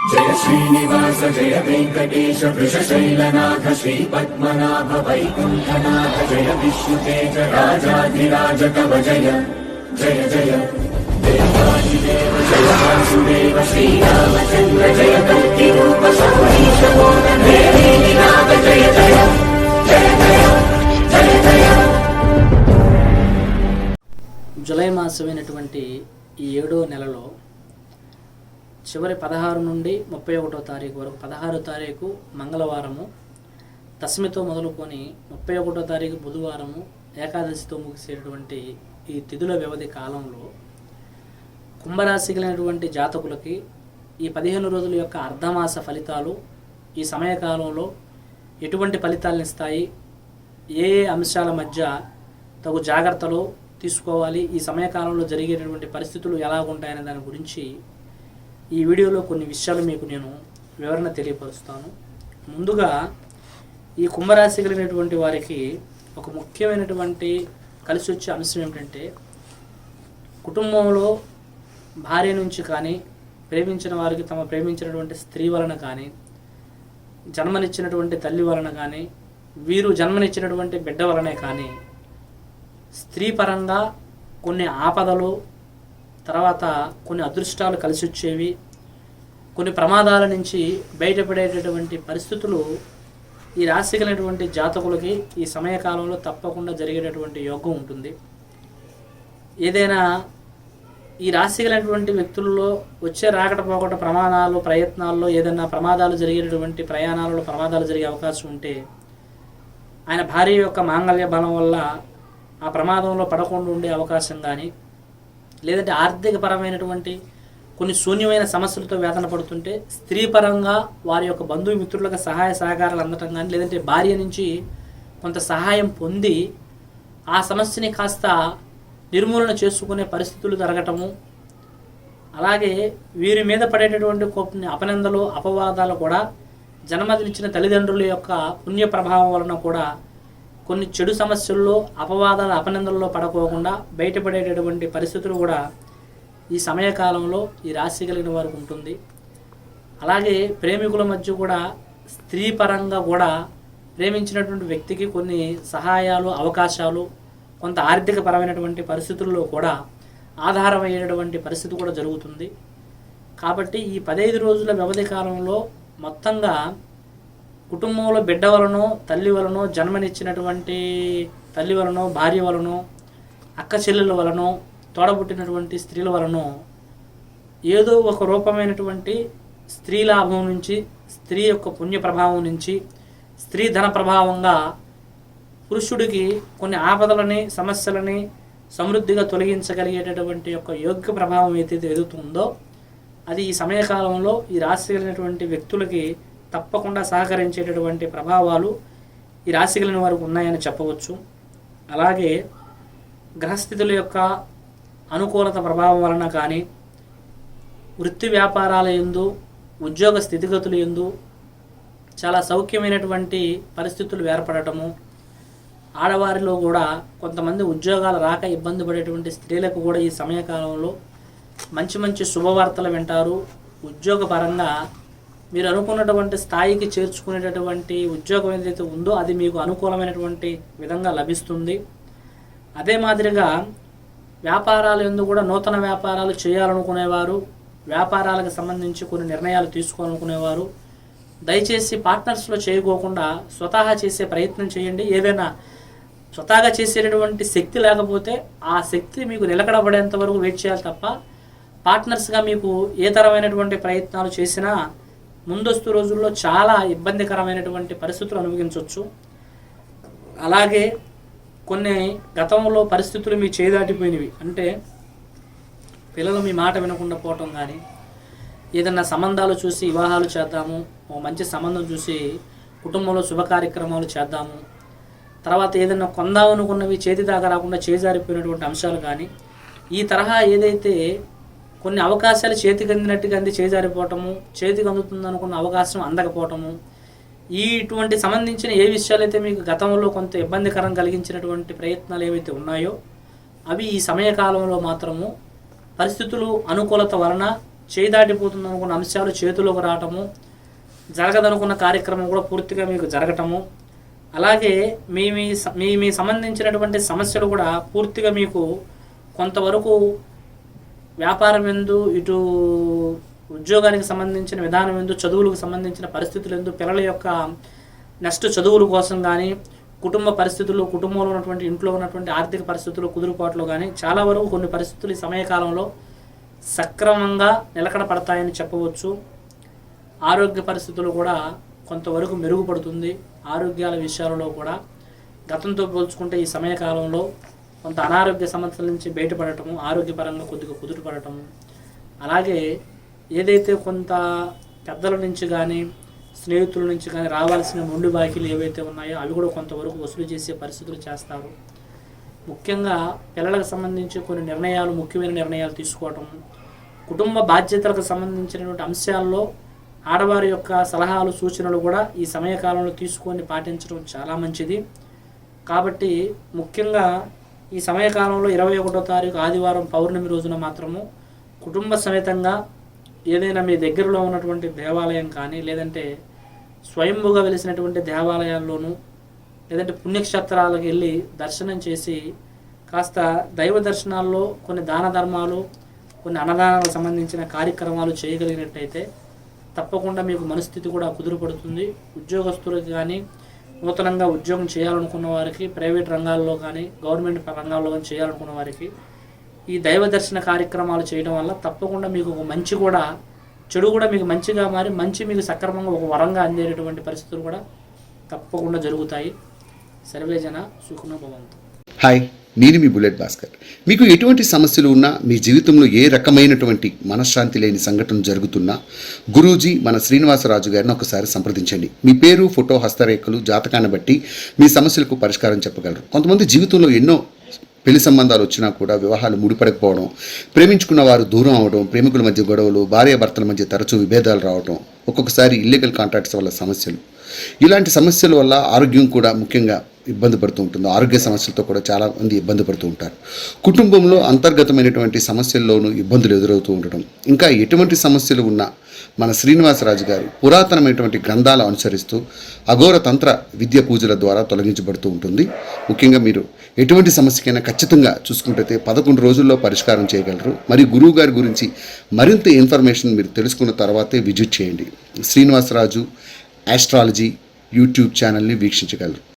जय श्रीनिवास जय वेंकटेश वृषशैलनाथ श्रीपद्मनाभ वैकुण्ठनाथ जय विष्णुतेज राजाधिराज कव जय जय जय देवादिदेव जय वासुदेव श्रीरामचन्द्र जय कल्किरूप शौरीश मोदनाथ जय जय जय जय जय जय। జులై మాసమైనటువంటి ఈ 7వ నెలలో చివరి 16 నుండి 31వ తారీఖు వరకు 16వ తారీఖు మంగళవారము దశమితో మొదలుకొని 31వ తారీఖు బుధవారము ఏకాదశితో ముగిసేటువంటి ఈ తిథుల వ్యవధి కాలంలో కుంభరాశి కలిగినటువంటి జాతకులకి ఈ 15 రోజుల యొక్క అర్ధమాస ఫలితాలు ఈ సమయకాలంలో ఎటువంటి ఫలితాలను ఇస్తాయి, ఏ ఏ అంశాల మధ్య తగు జాగ్రత్తలు తీసుకోవాలి, ఈ సమయకాలంలో జరిగేటటువంటి పరిస్థితులు ఎలా ఉంటాయనే దాని గురించి ఈ వీడియోలో కొన్ని విషయాలు మీకు నేను వివరణ తెలియపరుస్తాను. ముందుగా ఈ కుంభరాశి కలిగినటువంటి వారికి ఒక ముఖ్యమైనటువంటి కలిసి వచ్చే అంశం ఏమిటంటే, కుటుంబంలో భార్య నుంచి కానీ, ప్రేమించిన వారికి తమ ప్రేమించినటువంటి స్త్రీ వలన కానీ, జన్మనిచ్చినటువంటి తల్లి వలన కానీ, వీరు జన్మనిచ్చినటువంటి బిడ్డ వలనే కానీ స్త్రీ పరంగా కొన్ని ఆపదలు, తర్వాత కొన్ని అదృష్టాలు కలిసి వచ్చేవి, కొన్ని ప్రమాదాల నుంచి బయటపడేటటువంటి పరిస్థితులు ఈ రాశి కలిగినటువంటి జాతకులకి ఈ సమయకాలంలో తప్పకుండా జరిగేటటువంటి యోగం ఉంటుంది. ఏదైనా ఈ రాశి కలిగినటువంటి వ్యక్తుల్లో వచ్చే రాకట పోకట ప్రమాదాలు, ప్రయత్నాల్లో ఏదైనా ప్రమాదాలు జరిగేటటువంటి ప్రయాణాలలో ప్రమాదాలు జరిగే అవకాశం ఉంటే ఆయన భార్య యొక్క మాంగళ్య బలం వల్ల ఆ ప్రమాదంలో పడకుండా ఉండే అవకాశం కానీ, లేదంటే ఆర్థిక పరమైనటువంటి కొన్ని శూన్యమైన సమస్యలతో వేదన పడుతుంటే స్త్రీ పరంగా వారి యొక్క బంధుమిత్రులకు సహాయ సహకారాలు అందటం కానీ, లేదంటే భార్య నుంచి కొంత సహాయం పొంది ఆ సమస్యని కాస్త నిర్మూలన చేసుకునే పరిస్థితులు జరగటము, అలాగే వీరి మీద పడేటటువంటి కొన్ని అపనిందలు, అపవాదాలు కూడా జన్మనిచ్చిన తల్లిదండ్రుల యొక్క పుణ్య ప్రభావం వలన కూడా కొన్ని చెడు సమస్యల్లో, అపవాదాల, అపనిందల్లో పడకోకుండా బయటపడేటటువంటి పరిస్థితులు కూడా ఈ సమయకాలంలో ఈ రాశి కలిగిన వారికి ఉంటుంది. అలాగే ప్రేమికుల మధ్య కూడా స్త్రీ పరంగా కూడా ప్రేమించినటువంటి వ్యక్తికి కొన్ని సహాయాలు, అవకాశాలు, కొంత ఆర్థిక పరమైనటువంటి పరిస్థితుల్లో కూడా ఆధారమయ్యేటటువంటి పరిస్థితి కూడా జరుగుతుంది. కాబట్టి ఈ 15 రోజుల వ్యవధి కాలంలో మొత్తంగా కుటుంబంలో బిడ్డ వలనో, తల్లి వలనో, జన్మనిచ్చినటువంటి తల్లి వలనో, భార్య వలనో, అక్క చెల్లెల వలనో, తోడబుట్టినటువంటి స్త్రీల వలనో ఏదో ఒక రూపమైనటువంటి స్త్రీ లాభం నుంచి, స్త్రీ యొక్క పుణ్య ప్రభావం నుంచి, స్త్రీ ధన ప్రభావంగా పురుషుడికి కొన్ని ఆపదలని, సమస్యలని సమృద్ధిగా తొలగించగలిగేటటువంటి యొక్క యోగ్య ప్రభావం ఏదైతే ఎదుగుతుందో అది ఈ సమయకాలంలో ఈ రాశి కలిగినటువంటి వ్యక్తులకి తప్పకుండా సహకరించేటటువంటి ప్రభావాలు ఈ రాశి కలిగిన వారికి ఉన్నాయని చెప్పవచ్చు. అలాగే గ్రహస్థితుల యొక్క అనుకూలత ప్రభావం వలన కానీ, వృత్తి వ్యాపారాల యందు, ఉద్యోగ స్థితిగతుల యందు చాలా సౌఖ్యమైనటువంటి పరిస్థితులు ఏర్పడటము, ఆడవారిలో కూడా కొంతమంది ఉద్యోగాలు రాక ఇబ్బంది పడేటువంటి స్త్రీలకు కూడా ఈ సమయకాలంలో మంచి మంచి శుభవార్తలు వింటారు. ఉద్యోగపరంగా మీరు అనుకున్నటువంటి స్థాయికి చేర్చుకునేటటువంటి ఉద్యోగం ఏదైతే ఉందో అది మీకు అనుకూలమైనటువంటి విధంగా లభిస్తుంది. అదే మాదిరిగా వ్యాపారాల యందు కూడా నూతన వ్యాపారాలు చేయాలనుకునేవారు, వ్యాపారాలకు సంబంధించి కొన్ని నిర్ణయాలు తీసుకోవాలనుకునేవారు దయచేసి పార్ట్నర్స్లో చేయకోకుండా స్వతహా చేసే ప్రయత్నం చేయండి. ఏదైనా స్వతహాగా చేసేటటువంటి శక్తి లేకపోతే ఆ శక్తి మీకు నిలకడబడేంత వరకు వెయిట్ చేయాలి తప్ప పార్ట్నర్స్గా మీకు ఏ తరమైనటువంటి ప్రయత్నాలు చేసినా ముందస్తు రోజుల్లో చాలా ఇబ్బందికరమైనటువంటి పరిస్థితులు అనుభవించవచ్చు. అలాగే కొన్ని గతంలో పరిస్థితులు మీ చేదాటిపోయినవి, అంటే పిల్లలు మీ మాట వినకుండా పోవటం కానీ, ఏదన్నా సంబంధాలు చూసి వివాహాలు చేద్దాము, ఓ మంచి సంబంధం చూసి కుటుంబంలో శుభ కార్యక్రమాలు చేద్దాము, తర్వాత ఏదైనా కొందామనుకున్నవి చేతి దాకా రాకుండా చేజారిపోయినటువంటి అంశాలు కానీ, ఈ తరహా ఏదైతే కొన్ని అవకాశాలు చేతికి అందినట్టుగా అంది చేజారిపోవటము, చేతికి అందుతుంది అనుకున్న అవకాశం అందకపోవటము, ఇటువంటి సంబంధించిన ఏ విషయాలైతే మీకు గతంలో కొంత ఇబ్బందికరం కలిగించినటువంటి ప్రయత్నాలు ఏవైతే ఉన్నాయో అవి ఈ సమయకాలంలో మాత్రము పరిస్థితులు అనుకూలత వలన చేయి దాటిపోతుంది అనుకున్న అంశాలు చేతిలోకి రావటము, జరగదనుకున్న కార్యక్రమం కూడా పూర్తిగా మీకు జరగటము, అలాగే మీ సంబంధించినటువంటి సమస్యలు కూడా పూర్తిగా మీకు కొంతవరకు వ్యాపారం ఎందు, ఇటు ఉద్యోగానికి సంబంధించిన విధానం ఎందు, చదువులకు సంబంధించిన పరిస్థితులు ఎందు, పిల్లల యొక్క నెక్స్ట్ చదువుల కోసం కానీ, కుటుంబ పరిస్థితులు, కుటుంబంలో ఉన్నటువంటి ఇంట్లో ఉన్నటువంటి ఆర్థిక పరిస్థితులు కుదురుపాట్లు కానీ చాలా వరకు కొన్ని పరిస్థితులు ఈ సమయకాలంలో సక్రమంగా నిలకడ పడతాయని చెప్పవచ్చు. ఆరోగ్య పరిస్థితులు కూడా కొంతవరకు మెరుగుపడుతుంది. ఆరోగ్యాల విషయాలలో కూడా గతంతో పోల్చుకుంటే ఈ సమయకాలంలో కొంత అనారోగ్య సమస్యల నుంచి బయటపడటము, ఆరోగ్యపరంగా కొద్దిగా కుదురుపడటము, అలాగే ఏదైతే కొంత పెద్దల నుంచి కానీ స్నేహితుల నుంచి కానీ రావాల్సిన మొండి బాకీలు ఏవైతే ఉన్నాయో అవి కూడా కొంతవరకు వసూలు చేసే పరిస్థితులు చేస్తారు. ముఖ్యంగా పిల్లలకు సంబంధించి కొన్ని నిర్ణయాలు, ముఖ్యమైన నిర్ణయాలు తీసుకోవటం, కుటుంబ బాధ్యతలకు సంబంధించినటువంటి అంశాల్లో ఆడవారి యొక్క సలహాలు, సూచనలు కూడా ఈ సమయకాలంలో తీసుకొని పాటించడం చాలా మంచిది. కాబట్టి ముఖ్యంగా ఈ సమయకాలంలో 21వ తారీఖు ఆదివారం పౌర్ణమి రోజున మాత్రము కుటుంబ సమేతంగా ఏదైనా మీ దగ్గరలో ఉన్నటువంటి దేవాలయం కానీ, లేదంటే స్వయంభుగా వెలిసినటువంటి దేవాలయాల్లోనూ, లేదంటే పుణ్యక్షేత్రాలకు వెళ్ళి దర్శనం చేసి కాస్త దైవ దర్శనాల్లో కొన్ని దాన ధర్మాలు, కొన్ని అన్నదానాలకు సంబంధించిన కార్యక్రమాలు చేయగలిగినట్టయితే తప్పకుండా మీకు మనస్థితి కూడా కుదురుపడుతుంది. ఉద్యోగస్తులకు కానీ, నూతనంగా ఉద్యోగం చేయాలనుకున్న వారికి, ప్రైవేట్ రంగాల్లో కానీ, గవర్నమెంట్ రంగాల్లో కానీ చేయాలనుకున్న వారికి ఈ దైవ దర్శన కార్యక్రమాలు చేయడం వల్ల తప్పకుండా మీకు ఒక మంచి కూడా, చెడు కూడా మీకు మంచిగా మారి మంచి మీకు సక్రమంగా ఒక వరంగా అందేటటువంటి పరిస్థితులు కూడా తప్పకుండా జరుగుతాయి. సర్వేజన సుఖినో భవంతు. హాయ్, నేను మీ బుల్లెట్ భాస్కర్. మీకు ఎటువంటి సమస్యలు ఉన్నా, మీ జీవితంలో ఏ రకమైనటువంటి మనశ్శాంతి లేని సంఘటన జరుగుతున్నా గురూజీ మన శ్రీనివాసరాజు గారిని ఒకసారి సంప్రదించండి. మీ పేరు, ఫోటో, హస్తరేఖలు, జాతకాన్ని బట్టి మీ సమస్యలకు పరిష్కారం చెప్పగలరు. కొంతమంది జీవితంలో ఎన్నో పెళ్లి సంబంధాలు వచ్చినా కూడా వివాహాలు ముడిపడకపోవడం, ప్రేమించుకున్న వారు దూరం అవడం, ప్రేమికుల మధ్య గొడవలు, భార్యాభర్తల మధ్య తరచూ విభేదాలు రావడం, ఒక్కొక్కసారి ఇల్లీగల్ కాంట్రాక్ట్స్ వల్ల సమస్యలు, ఇలాంటి సమస్యల వల్ల ఆరోగ్యం కూడా ముఖ్యంగా ఇబ్బంది పడుతూ ఉంటుంది. ఆరోగ్య సమస్యలతో కూడా చాలామంది ఇబ్బంది పడుతూ ఉంటారు. కుటుంబంలో అంతర్గతమైనటువంటి సమస్యల్లోనూ ఇబ్బందులు ఎదురవుతూ ఉండడం, ఇంకా ఎటువంటి సమస్యలు ఉన్నా మన శ్రీనివాసరాజు గారు పురాతనమైనటువంటి గ్రంథాలు అనుసరిస్తూ అఘోర తంత్ర విద్య పూజల ద్వారా తొలగించబడుతూ ఉంటుంది. ముఖ్యంగా మీరు ఎటువంటి సమస్యకైనా ఖచ్చితంగా చూసుకుంటే 11 రోజుల్లో పరిష్కారం చేయగలరు. మరి గురువు గారి గురించి మరింత ఇన్ఫర్మేషన్ మీరు తెలుసుకున్న తర్వాతే విజిట్ చేయండి. శ్రీనివాసరాజు ఆస్ట్రాలజీ యూట్యూబ్ ఛానల్ని వీక్షించగలరు.